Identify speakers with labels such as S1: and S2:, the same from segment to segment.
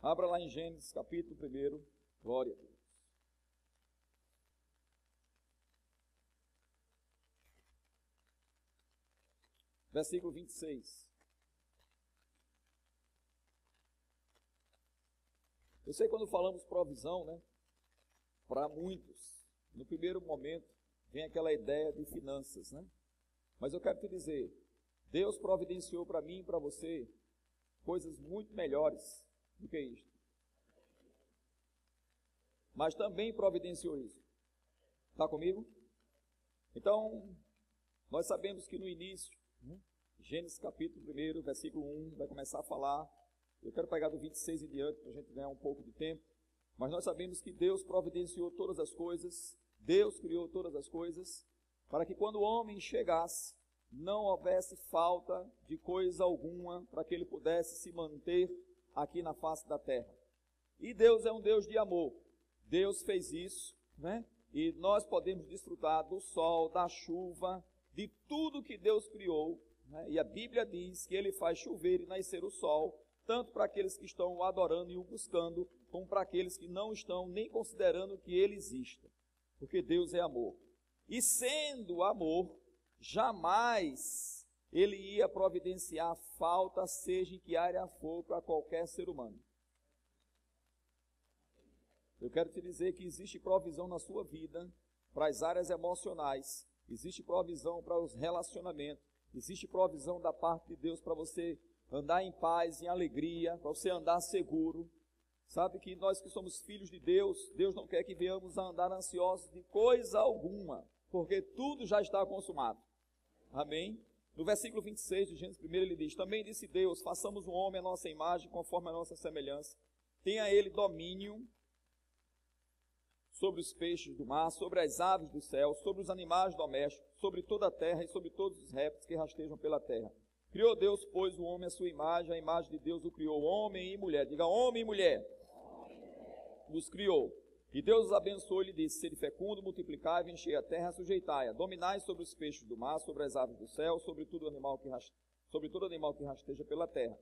S1: Abra lá em Gênesis, capítulo 1. Glória a Deus. Versículo 26. Eu sei que quando falamos provisão, né? Para muitos, no primeiro momento, vem aquela ideia de finanças, né? Mas eu quero te dizer, Deus providenciou para mim e para você coisas muito melhores do que isto. Mas também providenciou isso. Está comigo? Então, nós sabemos que no início, Gênesis capítulo 1, versículo 1, vai começar a falar. Eu quero pegar do 26 em diante, para a gente ganhar um pouco de tempo. Mas nós sabemos que Deus providenciou todas as coisas, Deus criou todas as coisas, para que quando o homem chegasse, não houvesse falta de coisa alguma, para que ele pudesse se manter aqui na face da terra. E Deus é um Deus de amor. Deus fez isso, né? E nós podemos desfrutar do sol, da chuva, de tudo que Deus criou, né? E a Bíblia diz que Ele faz chover e nascer o sol, tanto para aqueles que estão o adorando e o buscando, como para aqueles que não estão nem considerando que Ele exista, porque Deus é amor. E sendo amor, jamais Ele ia providenciar falta, seja em que área for, para qualquer ser humano. Eu quero te dizer que existe provisão na sua vida, para as áreas emocionais, existe provisão para os relacionamentos, existe provisão da parte de Deus para você andar em paz, em alegria, para você andar seguro. Sabe que nós que somos filhos de Deus, Deus não quer que venhamos a andar ansiosos de coisa alguma, porque tudo já está consumado. Amém? No versículo 26 de Gênesis 1, ele diz: também disse Deus, façamos um homem à nossa imagem, conforme a nossa semelhança. Tenha ele domínio sobre os peixes do mar, sobre as aves do céu, sobre os animais domésticos, sobre toda a terra e sobre todos os répteis que rastejam pela terra. Criou Deus, pois, o homem à sua imagem, a imagem de Deus o criou, homem e mulher. Diga, homem e mulher. Os criou. E Deus os abençoou e lhe disse: sede fecundo, multiplicai, enchei a terra, sujeitai-a, dominai sobre os peixes do mar, sobre as aves do céu, sobre todo animal que rasteja pela terra.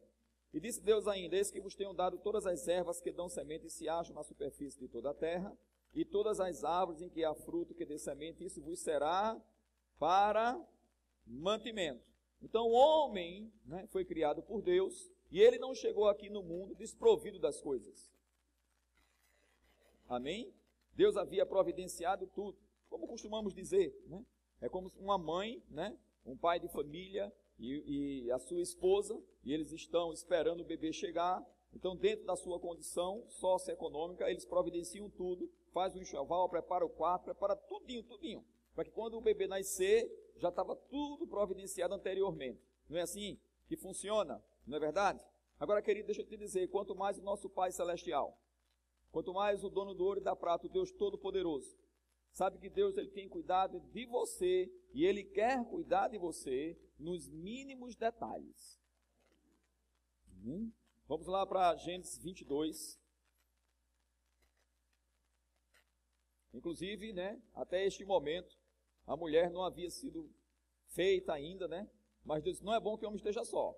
S1: E disse Deus ainda: eis que vos tenho dado todas as ervas que dão semente e se acham na superfície de toda a terra, e todas as árvores em que há fruto que dê semente, isso vos será para mantimento. Então o homem, né, foi criado por Deus, e ele não chegou aqui no mundo desprovido das coisas. Amém? Deus havia providenciado tudo. Como costumamos dizer, né? É como uma mãe, né, um pai de família e a sua esposa, e eles estão esperando o bebê chegar. Então, dentro da sua condição socioeconômica, eles providenciam tudo, faz o enxoval, prepara o quarto, prepara tudinho, para que quando o bebê nascer, já estava tudo providenciado anteriormente. Não é assim que funciona? Não é verdade? Agora, querido, deixa eu te dizer, quanto mais o nosso Pai Celestial, quanto mais o dono do ouro e da prata, o Deus Todo-Poderoso, sabe que Deus ele tem cuidado de você, e Ele quer cuidar de você nos mínimos detalhes. Vamos lá para Gênesis 22. Inclusive, né, até este momento, a mulher não havia sido feita ainda, né? Mas Deus disse: não é bom que o homem esteja só.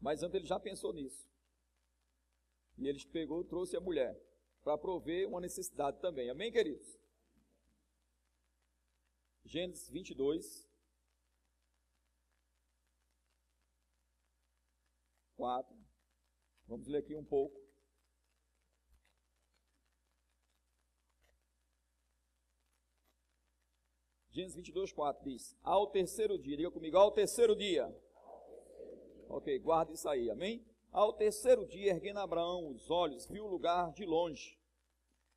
S1: Mas antes ele já pensou nisso. E ele pegou, trouxe a mulher para prover uma necessidade também. Amém, queridos? Gênesis 22, 4. Vamos ler aqui um pouco. Gênesis 22, 4 diz: ao terceiro dia, diga comigo, ao terceiro dia. Ok, guarda isso aí, amém? Ao terceiro dia, erguendo Abraão os olhos, viu o lugar de longe.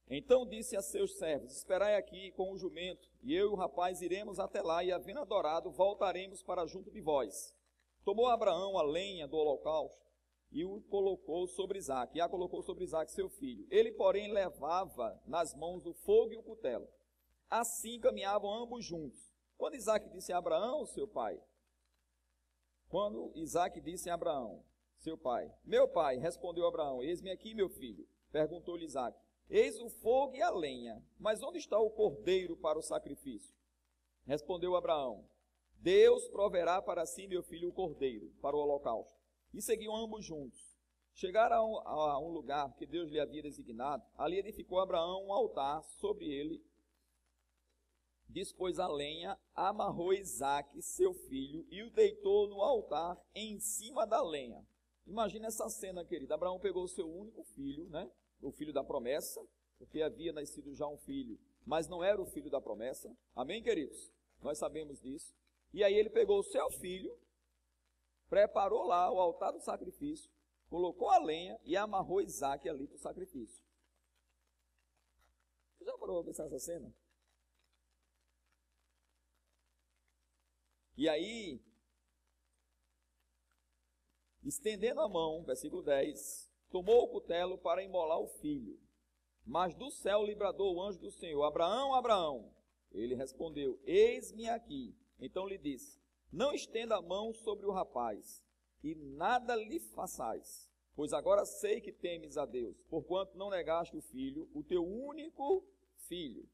S1: Então disse a seus servos: esperai aqui com o jumento, e eu e o rapaz iremos até lá, e havendo adorado, voltaremos para junto de vós. Tomou Abraão a lenha do holocausto, e a colocou sobre Isaque, seu filho. Ele, porém, levava nas mãos o fogo e o cutelo. Assim caminhavam ambos juntos. Quando Isaque disse a Abraão, seu pai, seu pai, meu pai, respondeu Abraão: eis-me aqui, meu filho. Perguntou-lhe Isaque: eis o fogo e a lenha, mas onde está o cordeiro para o sacrifício? Respondeu Abraão: Deus proverá para si, meu filho, o cordeiro para o holocausto. E seguiam ambos juntos. Chegaram a um lugar que Deus lhe havia designado. Ali edificou Abraão um altar, sobre ele dispôs a lenha, amarrou Isaque, seu filho, e o deitou no altar em cima da lenha. Imagina essa cena, querida. Abraão pegou o seu único filho, né? O filho da promessa, porque havia nascido já um filho, mas não era o filho da promessa. Amém, queridos? Nós sabemos disso. E aí ele pegou o seu filho, preparou lá o altar do sacrifício, colocou a lenha e amarrou Isaque ali para o sacrifício. Você já parou para pensar nessa cena? E aí, estendendo a mão, versículo 10, tomou o cutelo para imolar o filho. Mas do céu lhe bradou o anjo do Senhor: Abraão, Abraão. Ele respondeu: eis-me aqui. Então lhe disse: não estenda a mão sobre o rapaz, e nada lhe façais, pois agora sei que temes a Deus, porquanto não negaste o filho, o teu único filho.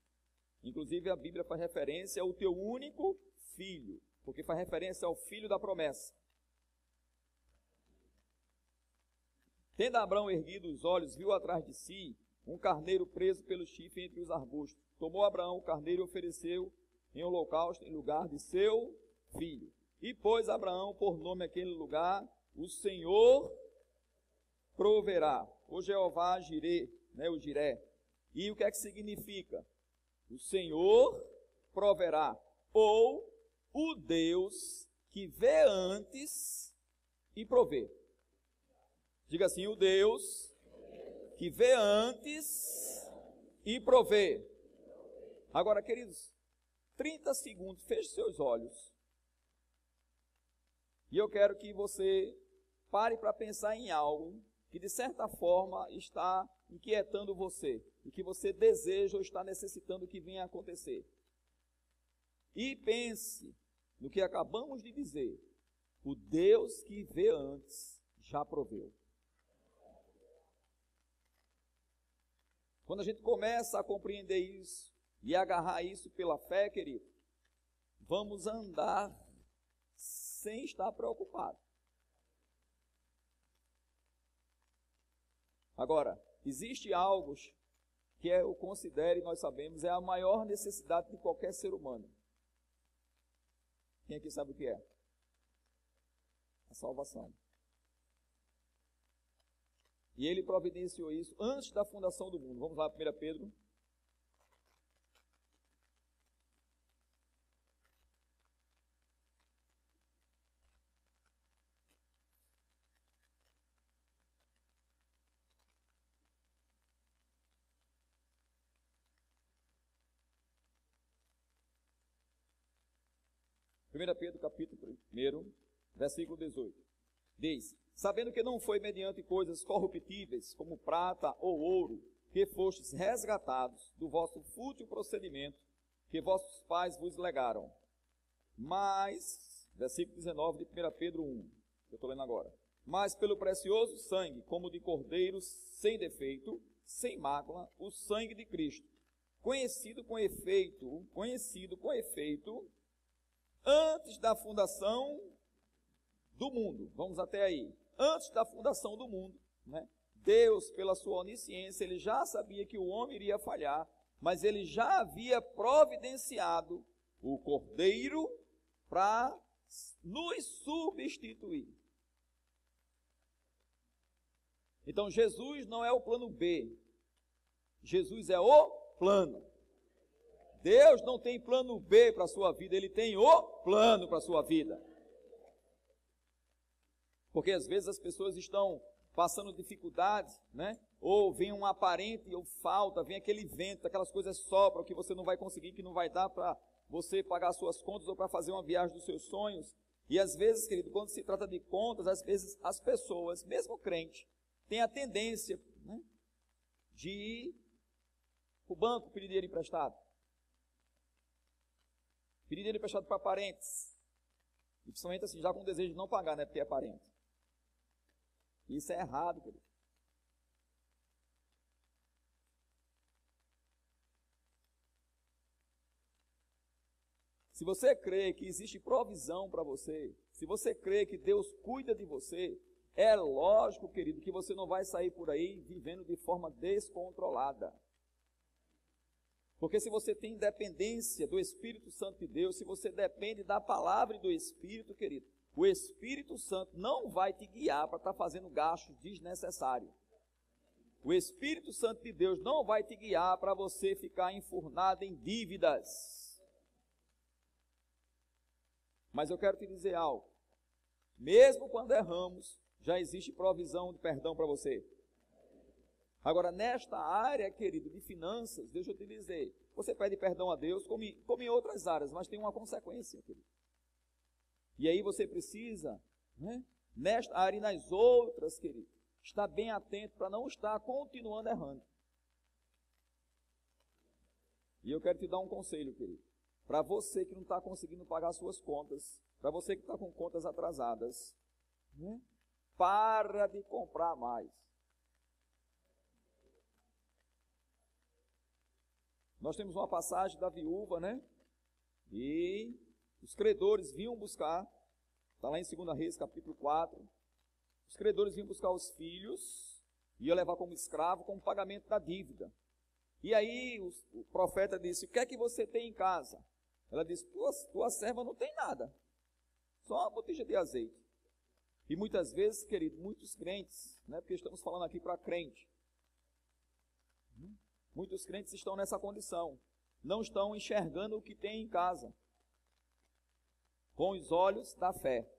S1: Inclusive a Bíblia faz referência ao teu único filho, porque faz referência ao filho da promessa. Tendo Abraão erguido os olhos, viu atrás de si um carneiro preso pelo chifre entre os arbustos. Tomou Abraão o carneiro e ofereceu em holocausto em lugar de seu filho. E pôs Abraão por nome aquele lugar: o Senhor proverá. O Jeová Jirê, né, o Jiré. E o que é que significa? O Senhor proverá, ou o Deus que vê antes e provê. Diga assim: o Deus que vê antes e provê. Agora, queridos, 30 segundos, feche seus olhos. E eu quero que você pare para pensar em algo que de certa forma está inquietando você e que você deseja ou está necessitando que venha a acontecer. E pense no que acabamos de dizer: o Deus que vê antes já proveu. Quando a gente começa a compreender isso e agarrar isso pela fé, querido, vamos andar sem estar preocupado. Agora, existe algo que eu considero, e nós sabemos, é a maior necessidade de qualquer ser humano. Quem aqui sabe o que é? A salvação. E ele providenciou isso antes da fundação do mundo. Vamos lá, 1 Pedro. Primeira Pedro, capítulo 1, versículo 18. Diz: sabendo que não foi mediante coisas corruptíveis, como prata ou ouro, que fostes resgatados do vosso fútil procedimento, que vossos pais vos legaram. Mas, versículo 19 de 1 Pedro 1, que eu estou lendo agora. Mas pelo precioso sangue, como de cordeiros sem defeito, sem mácula, o sangue de Cristo, conhecido com efeito, antes da fundação do mundo. Vamos até aí. Antes da fundação do mundo, né? Deus, pela sua onisciência, ele já sabia que o homem iria falhar, mas ele já havia providenciado o Cordeiro para nos substituir. Então Jesus não é o plano B, Jesus é o plano. Deus não tem plano B para a sua vida, ele tem o plano para a sua vida. Porque às vezes as pessoas estão passando dificuldades, né? Ou vem um aparente ou falta, vem aquele vento, aquelas coisas sopram que você não vai conseguir, que não vai dar para você pagar as suas contas ou para fazer uma viagem dos seus sonhos. E às vezes, querido, quando se trata de contas, às vezes as pessoas, mesmo crente, têm a tendência, né, de ir para o banco pedir dinheiro emprestado. Pedir dinheiro emprestado para parentes. E principalmente assim, já com o desejo de não pagar, né, porque é parente. Isso é errado, querido. Se você crê que existe provisão para você, se você crê que Deus cuida de você, É lógico, querido, que você não vai sair por aí vivendo de forma descontrolada. Porque se você tem dependência do Espírito Santo de Deus, se você depende da palavra e do Espírito, querido, o Espírito Santo não vai te guiar para estar fazendo gastos desnecessários. O Espírito Santo de Deus não vai te guiar para você ficar enfurnado em dívidas. Mas eu quero te dizer algo. Mesmo quando erramos, já existe provisão de perdão para você. Agora, nesta área, querido, de finanças, deixa eu te dizer, você pede perdão a Deus, como em outras áreas, mas tem uma consequência, querido. E aí você precisa, né, nesta área e nas outras, querido, estar bem atento para não estar continuando errando. E eu quero te dar um conselho, querido. Para você que não está conseguindo pagar suas contas, para você que está com contas atrasadas, né, para de comprar mais. Nós temos uma passagem da viúva, né? E os credores vinham buscar, está lá em 2 Reis, capítulo 4, os credores vinham buscar os filhos, iam levar como escravo, como pagamento da dívida. E aí o profeta disse, o que é que você tem em casa? Ela disse, tua serva não tem nada, só uma botija de azeite. E muitas vezes, querido, muitos crentes, né, porque estamos falando aqui para crente, muitos crentes estão nessa condição, não estão enxergando o que tem em casa, com os olhos da fé.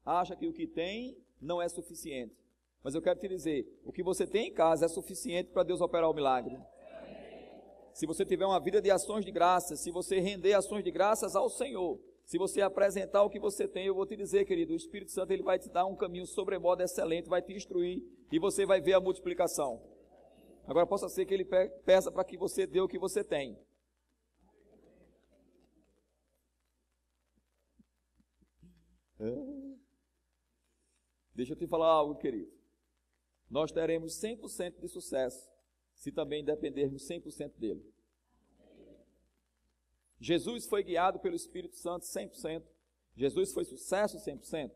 S1: Acha que o que tem não é suficiente. Mas eu quero te dizer, o que você tem em casa é suficiente para Deus operar o milagre. Se você tiver uma vida de ações de graças, se você render ações de graças ao Senhor, se você apresentar o que você tem, eu vou te dizer, querido, o Espírito Santo ele vai te dar um caminho sobremodo excelente, vai te instruir e você vai ver a multiplicação. Agora, possa ser que ele peça para que você dê o que você tem. Deixa eu te falar algo, querido. Nós teremos 100% de sucesso se também dependermos 100% dele. Jesus foi guiado pelo Espírito Santo 100%. Jesus foi sucesso 100%.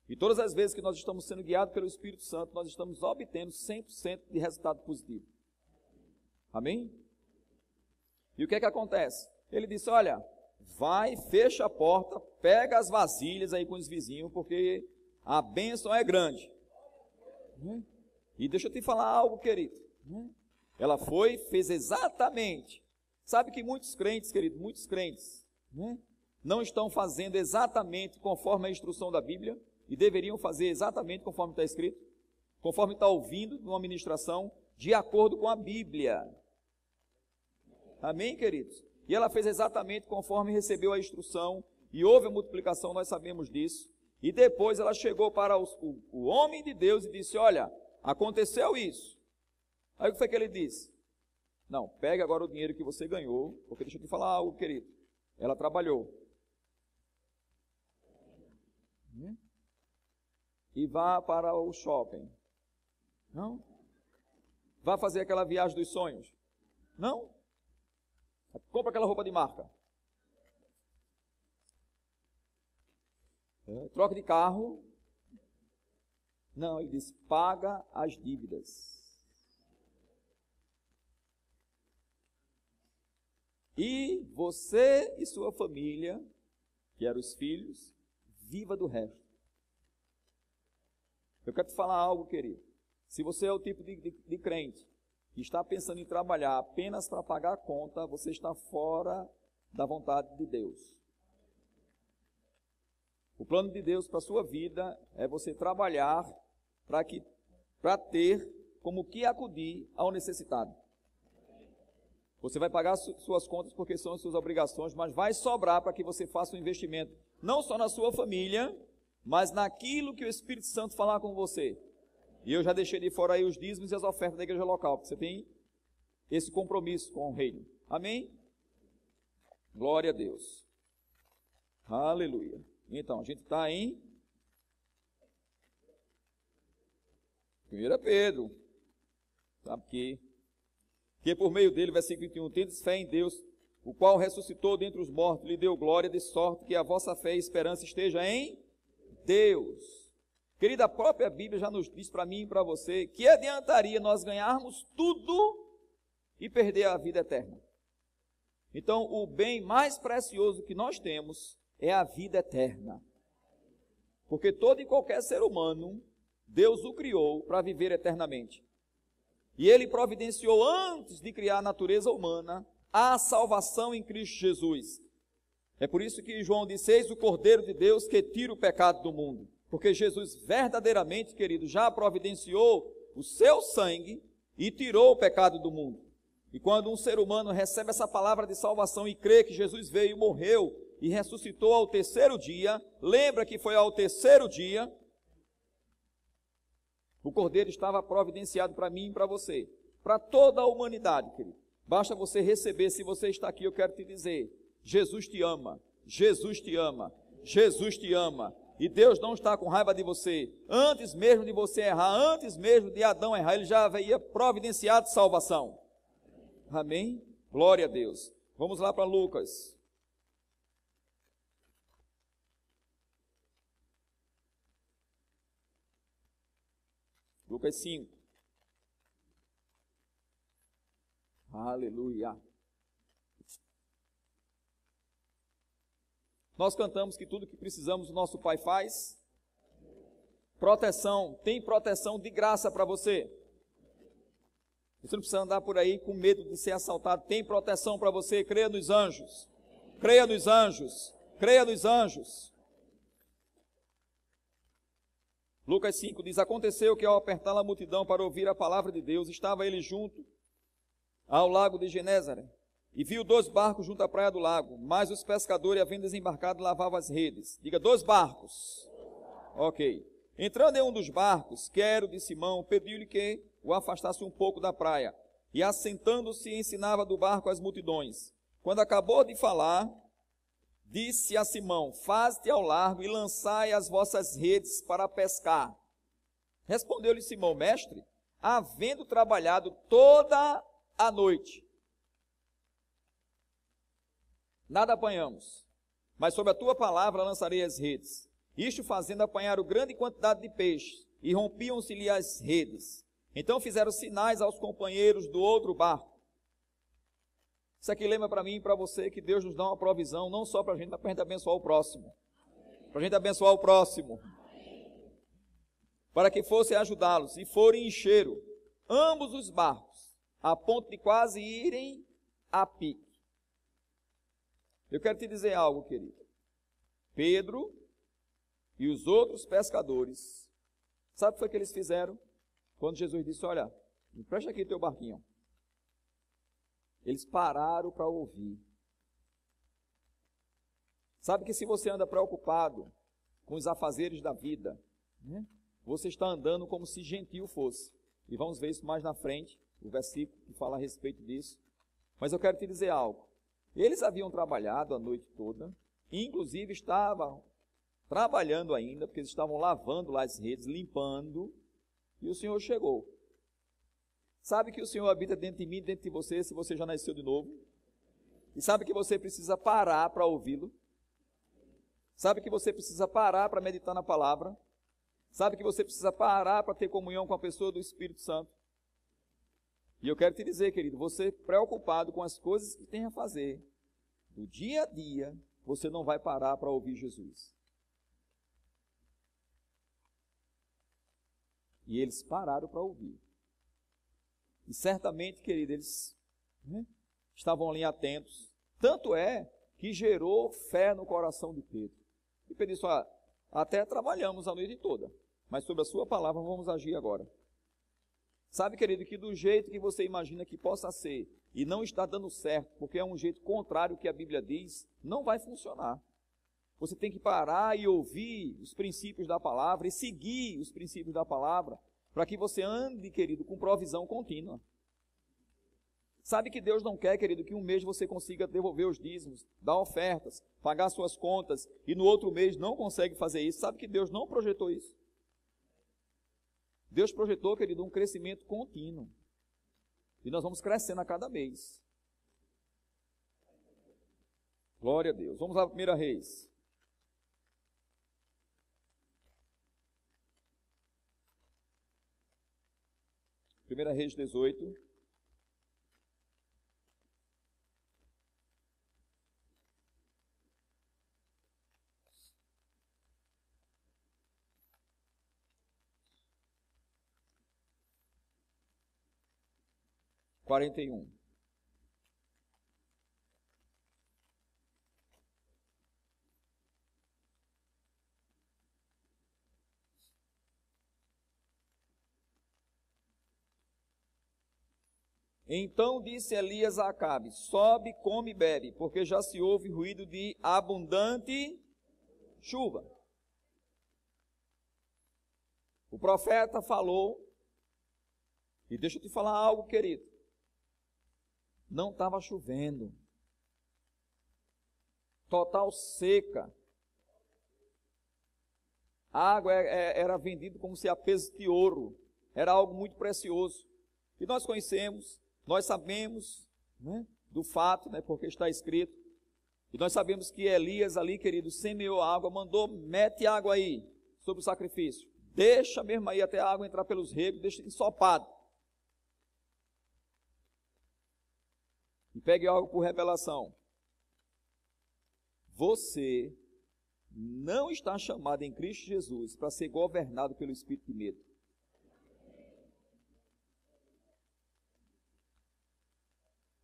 S1: E todas as vezes que nós estamos sendo guiados pelo Espírito Santo, nós estamos obtendo 100% de resultado positivo. Amém? E o que é que acontece? Ele disse, olha, vai, fecha a porta, pega as vasilhas aí com os vizinhos, porque a bênção é grande. E deixa eu te falar algo, querido. Ela foi, fez exatamente. Sabe que muitos crentes, querido, muitos crentes, não estão fazendo exatamente conforme a instrução da Bíblia, e deveriam fazer exatamente conforme está escrito, conforme está ouvindo numa ministração, de acordo com a Bíblia. Amém, queridos? E ela fez exatamente conforme recebeu a instrução, e houve a multiplicação, nós sabemos disso. E depois ela chegou para o homem de Deus e disse, olha, aconteceu isso. Aí o que foi que ele disse? Não, pega agora o dinheiro que você ganhou, porque deixa eu te falar algo, querido. Ela trabalhou. E vá para o shopping. Não? Vá fazer aquela viagem dos sonhos. Não? Compra aquela roupa de marca. Troca de carro. Não, ele diz, paga as dívidas. E você e sua família, que eram os filhos, viva do resto. Eu quero te falar algo, querido. Se você é o tipo de crente que está pensando em trabalhar apenas para pagar a conta, você está fora da vontade de Deus. O plano de Deus para a sua vida é você trabalhar para ter como que acudir ao necessitado. Você vai pagar suas contas porque são as suas obrigações, mas vai sobrar para que você faça um investimento, não só na sua família, mas naquilo que o Espírito Santo falar com você. E eu já deixei de fora aí os dízimos e as ofertas da igreja local, porque você tem esse compromisso com o reino. Amém? Glória a Deus. Aleluia. Então, a gente está em 1 Pedro. Sabe que por meio dele, versículo 21, tendes fé em Deus, o qual ressuscitou dentre os mortos, lhe deu glória, de sorte que a vossa fé e esperança esteja em Deus. Querida, a própria Bíblia já nos diz para mim e para você que adiantaria nós ganharmos tudo e perder a vida eterna. Então, o bem mais precioso que nós temos é a vida eterna. Porque todo e qualquer ser humano, Deus o criou para viver eternamente. E Ele providenciou, antes de criar a natureza humana, a salvação em Cristo Jesus. É por isso que João disse: eis o Cordeiro de Deus que tira o pecado do mundo. Porque Jesus verdadeiramente, querido, já providenciou o seu sangue e tirou o pecado do mundo. E quando um ser humano recebe essa palavra de salvação e crê que Jesus veio, morreu e ressuscitou ao terceiro dia, lembra que foi ao terceiro dia, o Cordeiro estava providenciado para mim e para você, para toda a humanidade, querido. Basta você receber. Se você está aqui, eu quero te dizer: Jesus te ama, Jesus te ama, Jesus te ama. E Deus não está com raiva de você. Antes mesmo de você errar, antes mesmo de Adão errar, Ele já havia providenciado salvação. Amém? Glória a Deus. Vamos lá para Lucas. Lucas 5. Aleluia. Nós cantamos que tudo que precisamos o nosso Pai faz. Proteção, tem proteção de graça para você. Você não precisa andar por aí com medo de ser assaltado. Tem proteção para você. Creia nos anjos. Creia nos anjos. Creia nos anjos. Lucas 5 diz: aconteceu que ao apertar a multidão para ouvir a palavra de Deus, estava ele junto ao lago de Genésaré, e viu 2 barcos junto à praia do lago, mas os pescadores, havendo desembarcado, lavavam as redes. Diga: 2 barcos. Ok. Entrando em um dos barcos, que era o de Simão, pediu-lhe que o afastasse um pouco da praia, e assentando-se ensinava do barco as multidões. Quando acabou de falar, disse a Simão: faze-te ao largo e lançai as vossas redes para pescar. Respondeu-lhe Simão: mestre, havendo trabalhado toda a noite, nada apanhamos, mas sob a tua palavra lançarei as redes. Isto fazendo, apanharam grande quantidade de peixes, e rompiam-se-lhe as redes. Então fizeram sinais aos companheiros do outro barco. Isso aqui lembra para mim e para você que Deus nos dá uma provisão, não só para a gente, mas para a gente abençoar o próximo. Para a gente abençoar o próximo. Para que fosse ajudá-los, e foram e encheram ambos os barcos, a ponto de quase irem a pique. Eu quero te dizer algo, querido. Pedro e os outros pescadores, sabe o que foi que eles fizeram? Quando Jesus disse: olha, empresta aqui teu barquinho. Eles pararam para ouvir. Sabe que se você anda preocupado com os afazeres da vida, né, você está andando como se gentil fosse. E vamos ver isso mais na frente, o versículo que fala a respeito disso. Mas eu quero te dizer algo. Eles haviam trabalhado a noite toda, inclusive estavam trabalhando ainda, porque eles estavam lavando lá as redes, limpando, e o Senhor chegou. Sabe que o Senhor habita dentro de mim, dentro de você, se você já nasceu de novo? E sabe que você precisa parar para ouvi-lo? Sabe que você precisa parar para meditar na palavra? Sabe que você precisa parar para ter comunhão com a pessoa do Espírito Santo? E eu quero te dizer, querido, você preocupado com as coisas que tem a fazer, do dia a dia, você não vai parar para ouvir Jesus. E eles pararam para ouvir. E certamente, querido, eles estavam ali atentos. Tanto é que gerou fé no coração de Pedro. E Pedro disse: até trabalhamos a noite toda, mas sobre a sua palavra vamos agir agora. Sabe, querido, que do jeito que você imagina que possa ser, e não está dando certo, porque é um jeito contrário ao que a Bíblia diz, não vai funcionar. Você tem que parar e ouvir os princípios da palavra e seguir os princípios da palavra, para que você ande, querido, com provisão contínua. Sabe que Deus não quer, querido, que um mês você consiga devolver os dízimos, dar ofertas, pagar suas contas, e no outro mês não consegue fazer isso. Sabe que Deus não projetou isso? Deus projetou, querido, um crescimento contínuo. E nós vamos crescendo a cada mês. Glória a Deus. Vamos lá para 1 Reis. 1 Reis 18. Quarenta e um. Então disse Elias a Acabe: sobe, come e bebe, porque já se ouve ruído de abundante chuva. O profeta falou, e deixa eu te falar algo, querido. Não estava chovendo. Total seca. A água era vendida como se a peso de ouro. Era algo muito precioso. E nós conhecemos, nós sabemos, né, do fato, né, porque está escrito. E nós sabemos que Elias ali, querido, semeou a água, mandou, mete água aí sobre o sacrifício. Deixa mesmo aí até a água entrar pelos regos, deixa ensopado. E pegue algo por revelação. Você não está chamado em Cristo Jesus para ser governado pelo espírito de medo.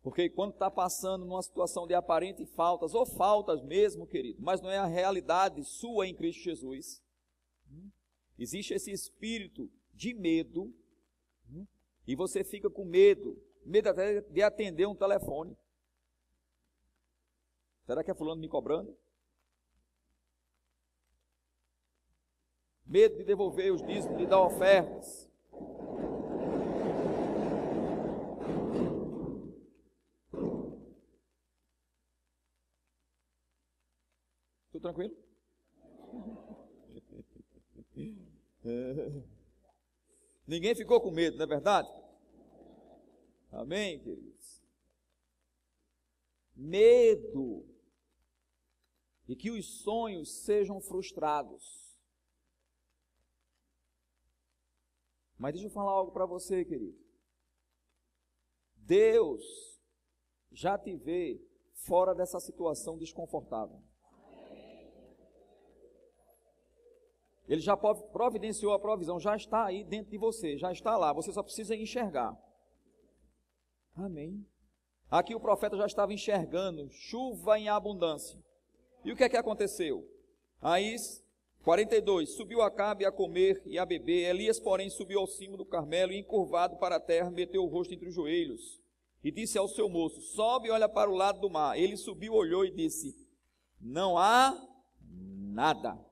S1: Porque quando está passando numa situação de aparente faltas, ou faltas mesmo, querido, mas não é a realidade sua em Cristo Jesus, existe esse espírito de medo, e você fica com medo até de atender um telefone. Será que é fulano me cobrando? Medo de devolver os dízimos, de dar ofertas. Tudo tranquilo? Ninguém ficou com medo, não é verdade? Amém, queridos? Medo de que os sonhos sejam frustrados. Mas deixa eu falar algo para você, querido. Deus já te vê fora dessa situação desconfortável. Ele já providenciou a provisão, já está aí dentro de você, já está lá, você só precisa enxergar. Amém. Aqui o profeta já estava enxergando chuva em abundância. E o que é que aconteceu? Aí, 42, subiu Acabe a comer e a beber. Elias, porém, subiu ao cimo do Carmelo e, encurvado para a terra, meteu o rosto entre os joelhos. E disse ao seu moço: sobe e olha para o lado do mar. Ele subiu, olhou e disse: não há nada.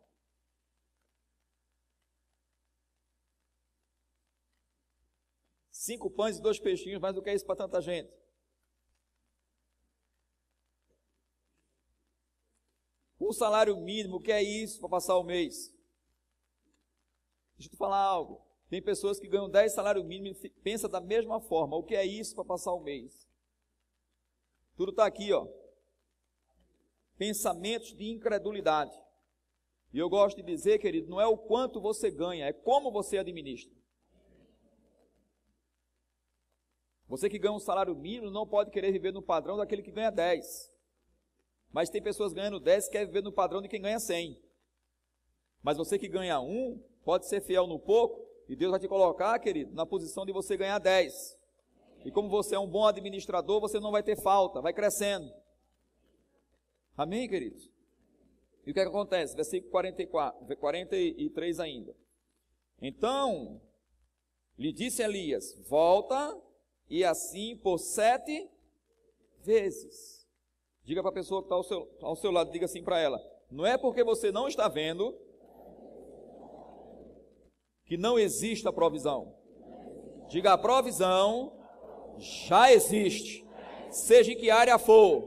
S1: Cinco pães e 2 peixinhos, mais do que é isso para tanta gente? Um salário mínimo, o que é isso para passar o mês? Deixa eu te falar algo. Tem pessoas que ganham 10 salários mínimos e pensam da mesma forma. O que é isso para passar o mês? Tudo está aqui, ó. Pensamentos de incredulidade. E eu gosto de dizer, querido, não é o quanto você ganha, é como você administra. Você que ganha um salário mínimo não pode querer viver no padrão daquele que ganha 10. Mas tem pessoas ganhando 10 que querem viver no padrão de quem ganha 100. Mas você que ganha 1, pode ser fiel no pouco, e Deus vai te colocar, querido, na posição de você ganhar 10. E como você é um bom administrador, você não vai ter falta, vai crescendo. Amém, queridos? E o que é que acontece? Versículo 43 ainda. Então, lhe disse Elias: volta, e assim por 7 vezes. Diga para a pessoa que está ao seu lado, diga assim para ela: não é porque você não está vendo que não existe a provisão. Diga: a provisão já existe, seja em que área for.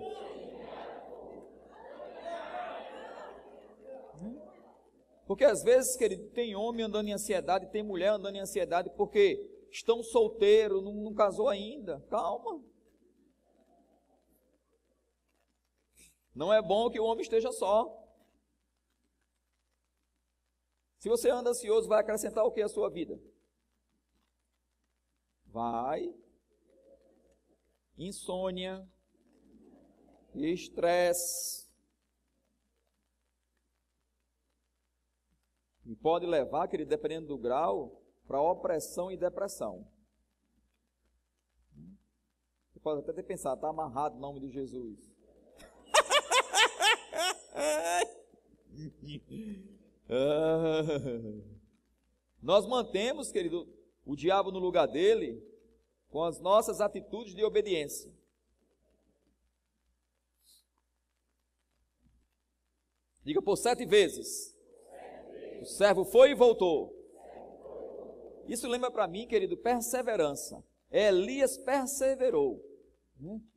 S1: Porque às vezes, querido, tem homem andando em ansiedade, tem mulher andando em ansiedade porque estão solteiros, não casou ainda. Calma. Não é bom que o homem esteja só. Se você anda ansioso, vai acrescentar o que à sua vida? vai, insônia, estresse, e pode levar, querido, dependendo do grau, para opressão e depressão. Você pode até ter pensado, está amarrado em nome de Jesus. Nós mantemos, querido, o diabo no lugar dele com as nossas atitudes de obediência. Diga por 7 vezes. O servo foi e voltou. Isso lembra para mim, querido, perseverança. Elias perseverou.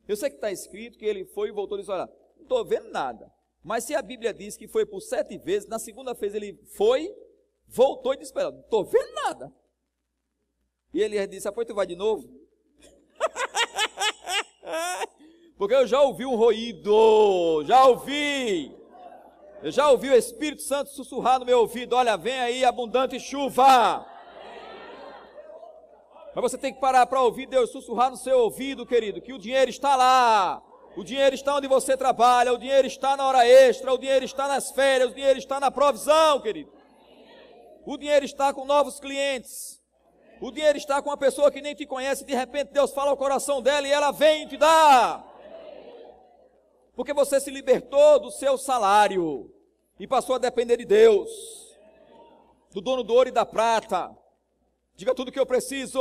S1: Eu sei que está escrito que ele foi e voltou e disse, olha, não estou vendo nada. Mas se a Bíblia diz que foi por 7 vezes, na segunda vez ele foi, voltou e disse, não estou vendo nada. E ele disse, pois tu vai de novo? Porque eu já ouvi um ruído, já ouvi. Eu já ouvi o Espírito Santo sussurrar no meu ouvido, olha, vem aí abundante chuva. Mas você tem que parar para ouvir Deus sussurrar no seu ouvido, querido, que o dinheiro está lá. O dinheiro está onde você trabalha, o dinheiro está na hora extra, o dinheiro está nas férias, o dinheiro está na provisão, querido. O dinheiro está com novos clientes. O dinheiro está com uma pessoa que nem te conhece, de repente Deus fala ao coração dela e ela vem te dar. Porque você se libertou do seu salário e passou a depender de Deus, do dono do ouro e da prata. Diga tudo que eu preciso,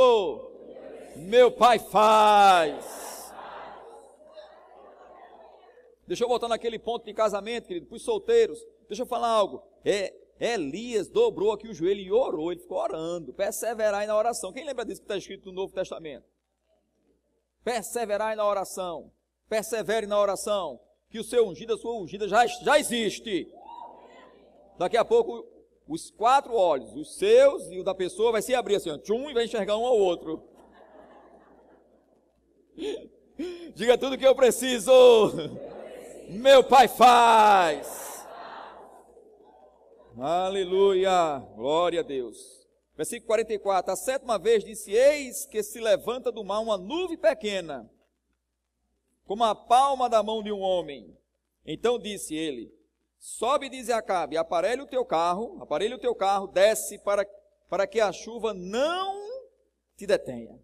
S1: meu Pai faz. Deixa eu voltar naquele ponto de casamento, querido, para os solteiros. Deixa eu falar algo. Elias dobrou aqui o joelho e orou, ele ficou orando. Perseverai na oração. Quem lembra disso que está escrito no Novo Testamento? Perseverai na oração. Persevere na oração. Que o seu ungido, a sua ungida já existe. Daqui a pouco, os 4 olhos, os seus e o da pessoa, vai se abrir assim, ó, tchum, e vai enxergar um ao outro. Diga tudo que eu preciso. Meu Pai faz. Aleluia, glória a Deus. Versículo 44, a 7ª vez disse, eis que se levanta do mar uma nuvem pequena, como a palma da mão de um homem. Então disse ele, sobe e diz a Acabe, aparelhe o teu carro, desce para que a chuva não te detenha.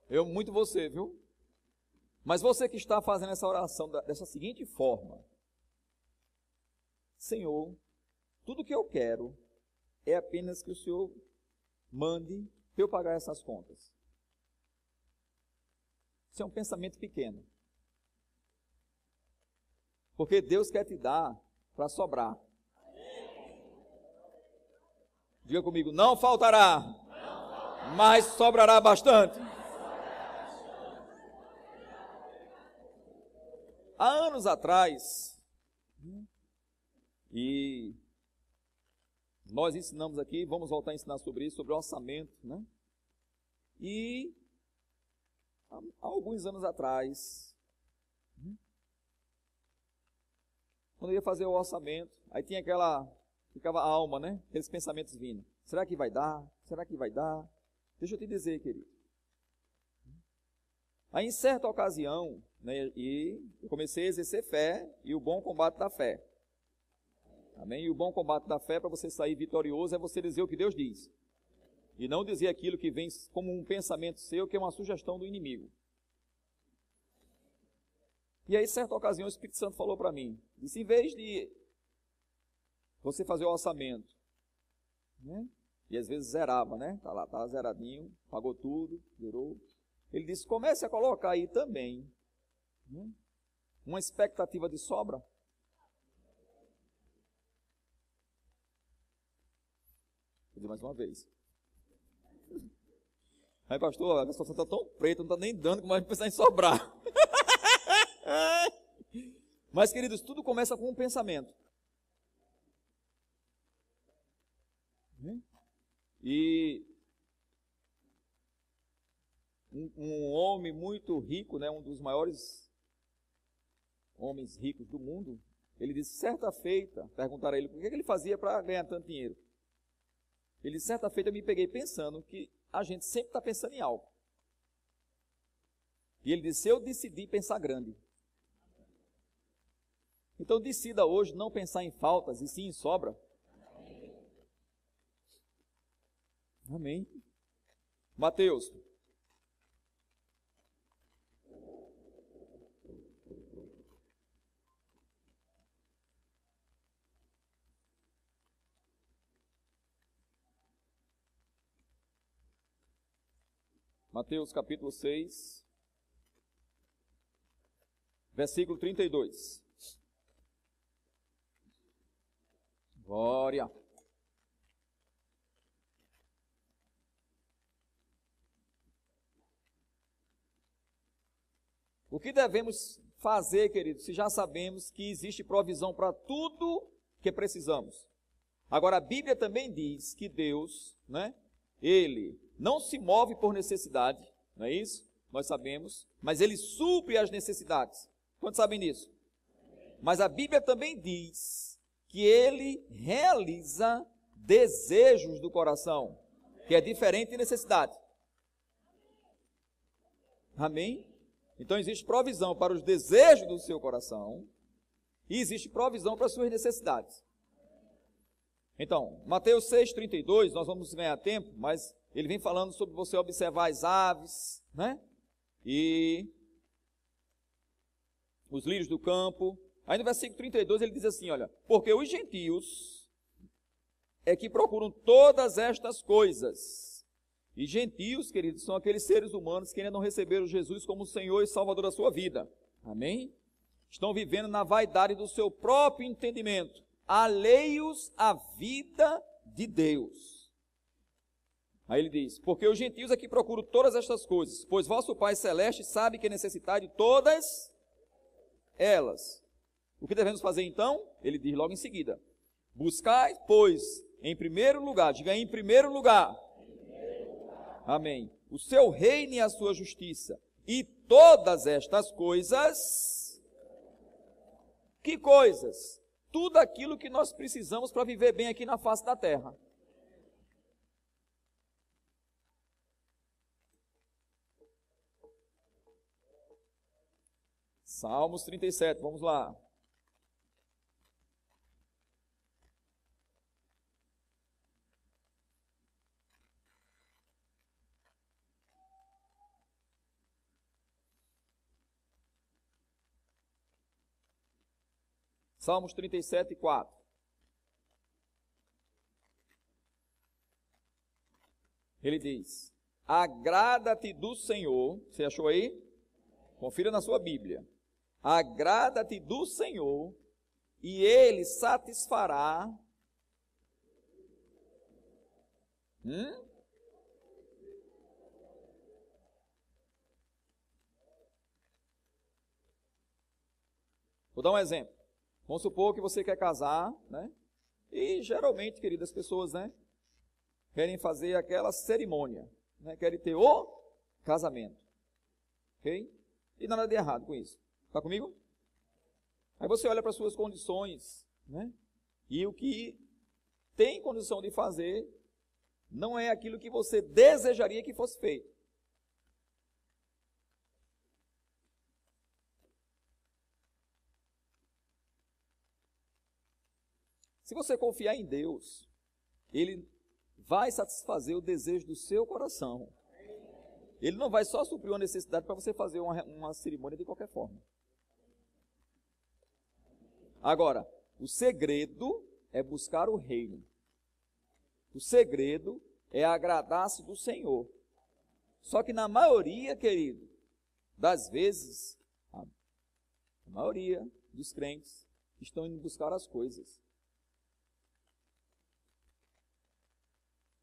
S1: Eu muito você, viu? Mas você que está fazendo essa oração dessa seguinte forma, Senhor, tudo que eu quero é apenas que o Senhor mande para eu pagar essas contas. Isso é um pensamento pequeno. Porque Deus quer te dar para sobrar. Diga comigo, não faltará, mas sobrará bastante. Há anos atrás, e nós ensinamos aqui, vamos voltar a ensinar sobre isso, sobre orçamento, né? E há alguns anos atrás, quando eu ia fazer o orçamento, aí tinha ficava a alma, né? Aqueles pensamentos vindo. Será que vai dar? Será que vai dar? Deixa eu te dizer, querido. Aí em certa ocasião, né, e eu comecei a exercer fé e o bom combate da fé. Amém? E o bom combate da fé, para você sair vitorioso, é você dizer o que Deus diz. E não dizer aquilo que vem como um pensamento seu, que é uma sugestão do inimigo. E aí, em certa ocasião, o Espírito Santo falou para mim, disse, em vez de você fazer o orçamento, né? E às vezes zerava, né? Tá lá, tá zeradinho, pagou tudo, zerou. Ele disse, comece a colocar aí também, né, uma expectativa de sobra. Vou dizer mais uma vez. Aí, pastor, a situação está tão preta, não está nem dando, como a gente pensar em sobrar. Mas, queridos, tudo começa com um pensamento. E um homem muito rico, né, um dos maiores homens ricos do mundo, Ele disse, certa feita, perguntaram a ele por que ele fazia para ganhar tanto dinheiro. Ele disse, certa feita eu me peguei pensando que a gente sempre está pensando em algo. E ele disse, eu decidi pensar grande. Então decida hoje não pensar em faltas e sim em sobra. Amém. Mateus. Mateus capítulo 6, versículo 32. Glória. O que devemos fazer, queridos, se já sabemos que existe provisão para tudo que precisamos? Agora, a Bíblia também diz que Deus, né, Ele não se move por necessidade, não é isso? Nós sabemos, mas Ele supre as necessidades. Quantos sabem disso? Mas a Bíblia também diz que Ele realiza desejos do coração, que é diferente de necessidade. Amém? Então existe provisão para os desejos do seu coração e existe provisão para as suas necessidades. Então, Mateus 6,32, nós vamos ganhar tempo, mas ele vem falando sobre você observar as aves, né? E os lírios do campo. Aí no versículo 32 ele diz assim, olha, porque os gentios é que procuram todas estas coisas. E gentios, queridos, são aqueles seres humanos que ainda não receberam Jesus como Senhor e Salvador da sua vida. Amém? Estão vivendo na vaidade do seu próprio entendimento, alheios à vida de Deus. Aí ele diz, porque os gentios é que procuram todas estas coisas, pois vosso Pai Celeste sabe que necessitai de todas elas. O que devemos fazer então? Ele diz logo em seguida, buscai, pois, em primeiro lugar, diga em primeiro lugar, amém, o seu reino e a sua justiça, e todas estas coisas, que coisas? Tudo aquilo que nós precisamos para viver bem aqui na face da terra. Salmos 37, vamos lá. Salmos 37, 4. Ele diz, agrada-te do Senhor, você achou aí? Confira na sua Bíblia. Agrada-te do Senhor, e Ele satisfará. Vou dar um exemplo. Vamos supor que você quer casar, né? E geralmente, queridas pessoas, né? Querem fazer aquela cerimônia, né? Querem ter o casamento. Ok? E nada de errado com isso. Está comigo? Aí você olha para as suas condições, né? E o que tem condição de fazer não é aquilo que você desejaria que fosse feito. Se você confiar em Deus, Ele vai satisfazer o desejo do seu coração. Ele não vai só suprir uma necessidade para você fazer uma cerimônia de qualquer forma. Agora, o segredo é buscar o reino. O segredo é agradar-se do Senhor. Só que na maioria, querido, das vezes, a maioria dos crentes estão indo buscar as coisas.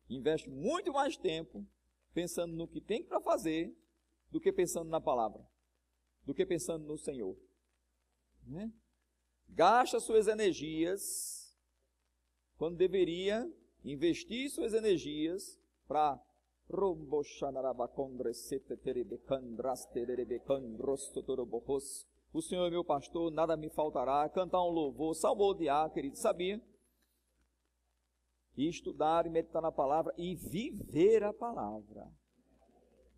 S1: Investe muito mais tempo pensando no que tem para fazer do que pensando na palavra, do que pensando no Senhor. Né? Gasta suas energias quando deveria investir suas energias para o Senhor é meu pastor, nada me faltará, cantar um louvor, salmodiar, querido, sabia? E estudar e meditar na palavra e viver a palavra.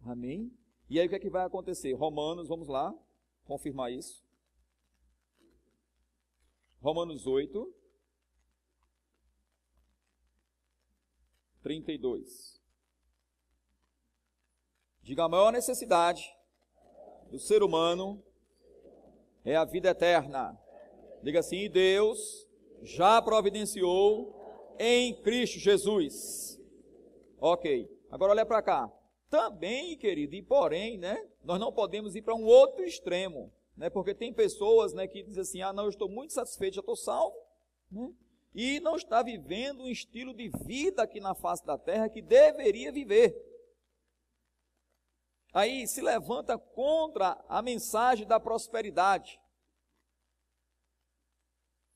S1: Amém? E aí o que é que vai acontecer? Romanos, vamos lá, confirmar isso. Romanos 8, 32. Diga, a maior necessidade do ser humano é a vida eterna. Diga assim, e Deus já providenciou em Cristo Jesus. Ok, agora olha para cá. Também, querido, e porém, né, nós não podemos ir para um outro extremo, né, porque tem pessoas, né, que dizem assim, não, eu estou muito satisfeito, já estou salvo, né, e não está vivendo um estilo de vida aqui na face da terra que deveria viver. Aí se levanta contra a mensagem da prosperidade,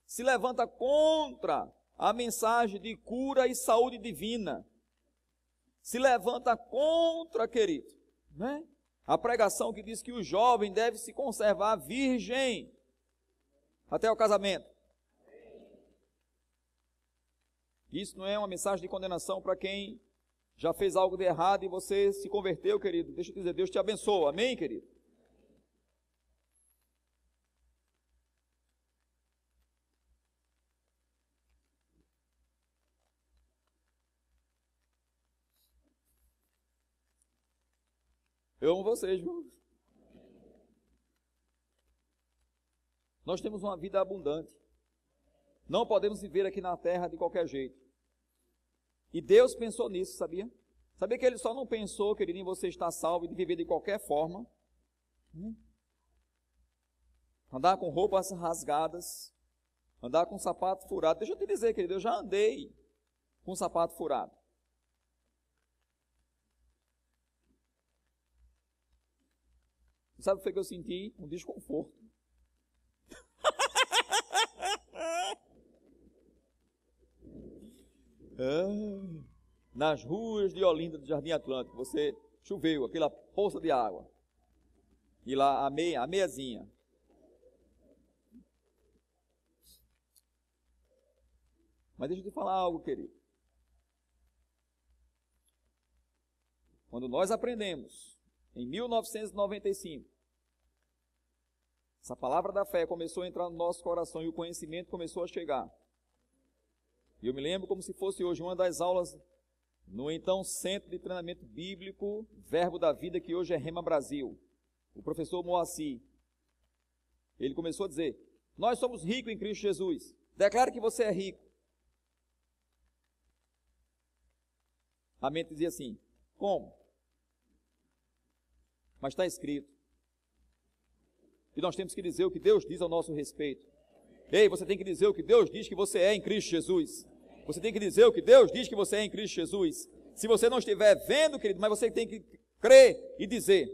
S1: se levanta contra a mensagem de cura e saúde divina, se levanta contra, querido, né? A pregação que diz que o jovem deve se conservar virgem até o casamento. Isso não é uma mensagem de condenação para quem já fez algo de errado e você se converteu, querido. Deixa eu te dizer, Deus te abençoa. Amém, querido? Eu amo vocês, viu? Nós temos uma vida abundante. Não podemos viver aqui na terra de qualquer jeito. E Deus pensou nisso, sabia? Sabia que Ele só não pensou, querido, em você estar salvo e de viver de qualquer forma? Andar com roupas rasgadas, andar com sapato furado. Deixa eu te dizer, querido, eu já andei com sapato furado. Sabe o que foi que eu senti? Um desconforto. Nas ruas de Olinda, do Jardim Atlântico, você choveu, aquela poça de água. E lá a meiazinha. Mas deixa eu te falar algo, querido. Quando nós aprendemos, em 1995, essa palavra da fé começou a entrar no nosso coração e o conhecimento começou a chegar. E eu me lembro como se fosse hoje uma das aulas no então Centro de Treinamento Bíblico Verbo da Vida, que hoje é Rema Brasil. O professor Moacir, ele começou a dizer, nós somos ricos em Cristo Jesus. Declare que você é rico. A mente dizia assim, como? Mas está escrito. E nós temos que dizer o que Deus diz ao nosso respeito. Ei, você tem que dizer o que Deus diz que você é em Cristo Jesus. Você tem que dizer o que Deus diz que você é em Cristo Jesus. Se você não estiver vendo, querido, mas você tem que crer e dizer.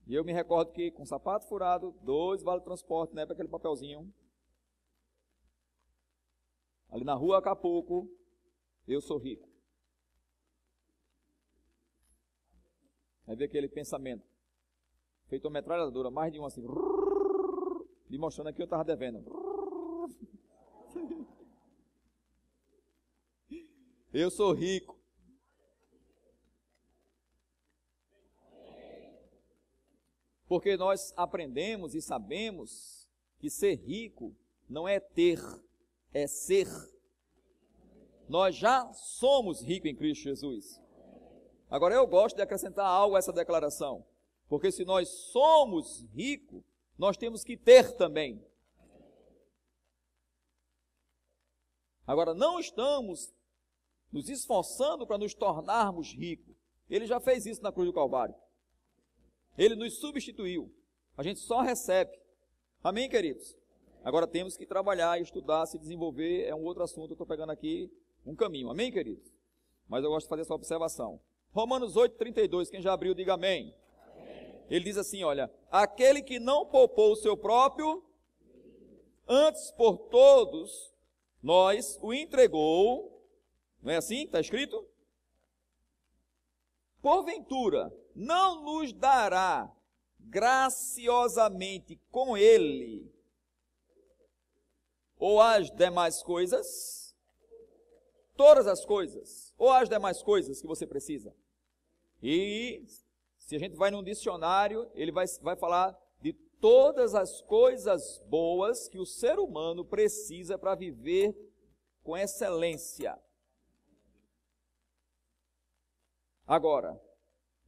S1: E eu me recordo que com sapato furado, 2 vale-transporte, né, para aquele papelzinho. Ali na rua Acapulco, eu sou rico. Aí veio aquele pensamento, feito uma metralhadora, mais de um assim, me mostrando aqui eu estava devendo. Eu sou rico. Porque nós aprendemos e sabemos que ser rico não é ter, é ser. Nós já somos ricos em Cristo Jesus. Agora eu gosto de acrescentar algo a essa declaração. Porque se nós somos ricos, nós temos que ter também. Agora não estamos nos esforçando para nos tornarmos ricos. Ele já fez isso na cruz do Calvário. Ele nos substituiu. A gente só recebe. Amém, queridos? Agora temos que trabalhar, estudar, se desenvolver. É um outro assunto, eu estou pegando aqui um caminho. Amém, queridos? Mas eu gosto de fazer essa observação. Romanos 8, 32, quem já abriu, diga amém. Amém. Ele diz assim, olha, aquele que não poupou o seu próprio, antes por todos, nós o entregou. Não é assim? Está escrito? Porventura, não nos dará graciosamente com ele, ou as demais coisas, todas as coisas, ou as demais coisas que você precisa. E se a gente vai num dicionário, ele vai falar de todas as coisas boas que o ser humano precisa para viver com excelência. Agora,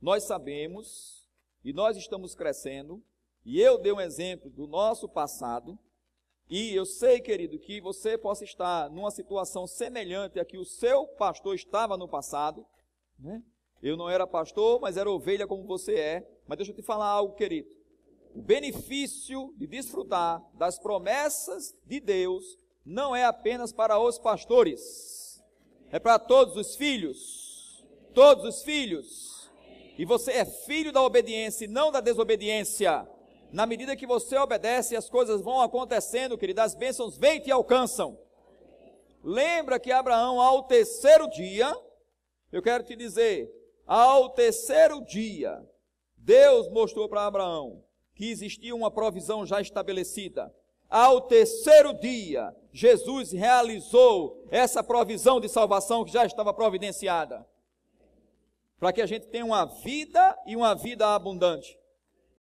S1: nós sabemos, e nós estamos crescendo, e eu dei um exemplo do nosso passado, e eu sei, querido, que você possa estar numa situação semelhante a que o seu pastor estava no passado, né? Eu não era pastor, mas era ovelha como você é. Mas deixa eu te falar algo, querido. O benefício de desfrutar das promessas de Deus não é apenas para os pastores. É para todos os filhos. Todos os filhos. E você é filho da obediência e não da desobediência. Na medida que você obedece, as coisas vão acontecendo, querido. As bênçãos vêm e te alcançam. Lembra que Abraão, ao terceiro dia, eu quero te dizer, ao terceiro dia, Deus mostrou para Abraão que existia uma provisão já estabelecida. Ao terceiro dia, Jesus realizou essa provisão de salvação que já estava providenciada. Para que a gente tenha uma vida e uma vida abundante.